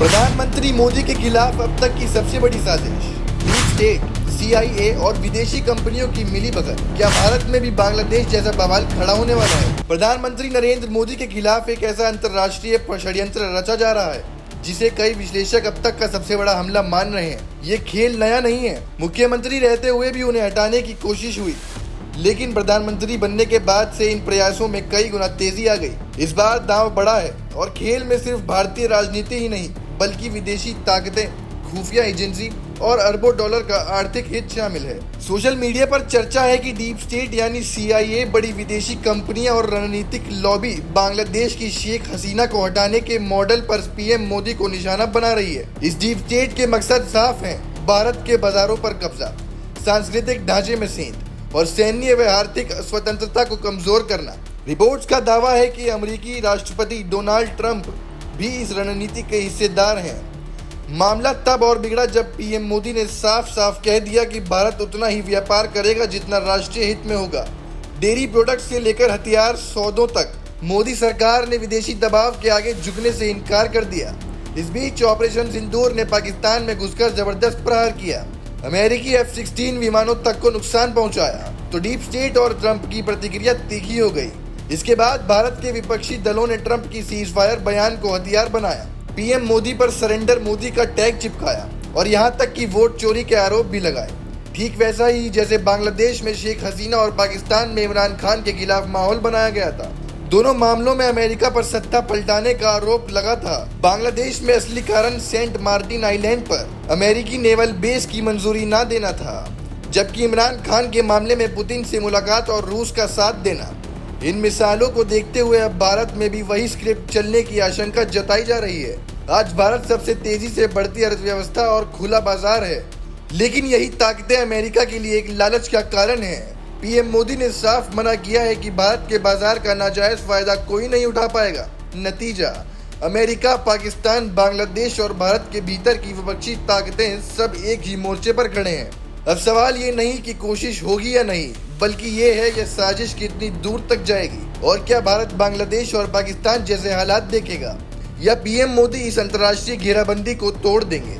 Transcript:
प्रधानमंत्री मोदी के खिलाफ अब तक की सबसे बड़ी साजिश, डीप स्टेट, CIA और विदेशी कंपनियों की मिलीभगत। क्या भारत में भी बांग्लादेश जैसा बवाल खड़ा होने वाला है? प्रधानमंत्री नरेंद्र मोदी के खिलाफ एक ऐसा अंतर्राष्ट्रीय षड्यंत्र रचा जा रहा है जिसे कई विश्लेषक अब तक का सबसे बड़ा हमला मान रहे हैं। ये खेल नया नहीं है। मुख्यमंत्री रहते हुए भी उन्हें हटाने की कोशिश हुई, लेकिन प्रधानमंत्री बनने के बाद से इन प्रयासों में कई गुना तेजी आ गई। इस बार दांव बड़ा है और खेल में सिर्फ भारतीय राजनीति ही नहीं बल्कि विदेशी ताकतें, खुफिया एजेंसी और अरबों डॉलर का आर्थिक हित शामिल है। सोशल मीडिया पर चर्चा है कि डीप स्टेट यानी CIA, बड़ी विदेशी कंपनियां और रणनीतिक लॉबी बांग्लादेश की शेख हसीना को हटाने के मॉडल पर PM मोदी को निशाना बना रही है। इस डीप स्टेट के मकसद साफ हैं: भारत के बाजारों पर कब्जा, सांस्कृतिक ढांचे में सेंध और सैन्य व आर्थिक स्वतंत्रता को कमजोर करना। रिपोर्ट्स का दावा है कि अमेरिकी राष्ट्रपति डोनाल्ड ट्रंप भी इस रणनीति के हिस्सेदार हैं। मामला तब और बिगड़ा जब PM मोदी ने साफ साफ कह दिया कि भारत उतना ही व्यापार करेगा जितना राष्ट्रीय हित में होगा। डेयरी प्रोडक्ट से लेकर हथियार सौदों तक मोदी सरकार ने विदेशी दबाव के आगे झुकने से इनकार कर दिया। इस बीच ऑपरेशन सिंदूर ने पाकिस्तान में घुसकर जबरदस्त प्रहार किया, अमेरिकी F-16 विमानों तक को नुकसान पहुंचाया, तो डीप स्टेट और ट्रंप की प्रतिक्रिया तीखी हो गई। इसके बाद भारत के विपक्षी दलों ने ट्रंप की सीज फायर बयान को हथियार बनाया, PM मोदी पर सरेंडर मोदी का टैग चिपकाया और यहां तक कि वोट चोरी के आरोप भी लगाए। ठीक वैसा ही जैसे बांग्लादेश में शेख हसीना और पाकिस्तान में इमरान खान के खिलाफ माहौल बनाया गया था। दोनों मामलों में अमेरिका पर सत्ता पलटाने का आरोप लगा था। बांग्लादेश में असली कारण सेंट मार्टिन आइलैंड पर अमेरिकी नेवल बेस की मंजूरी न देना था, जबकि इमरान खान के मामले में पुतिन से मुलाकात और रूस का साथ देना। इन मिसालों को देखते हुए अब भारत में भी वही स्क्रिप्ट चलने की आशंका जताई जा रही है। आज भारत सबसे तेजी से बढ़ती अर्थव्यवस्था और खुला बाजार है, लेकिन यही ताकतें अमेरिका के लिए एक लालच का कारण है। PM मोदी ने साफ मना किया है कि भारत के बाजार का नाजायज फायदा कोई नहीं उठा पाएगा। नतीजा, अमेरिका, पाकिस्तान, बांग्लादेश और भारत के भीतर की विपक्षी ताकतें सब एक ही मोर्चे पर खड़े हैं। अब सवाल ये नहीं कि कोशिश होगी या नहीं, बल्कि ये है कि साजिश कितनी दूर तक जाएगी और क्या भारत बांग्लादेश और पाकिस्तान जैसे हालात देखेगा या PM मोदी इस अंतर्राष्ट्रीय घेराबंदी को तोड़ देंगे।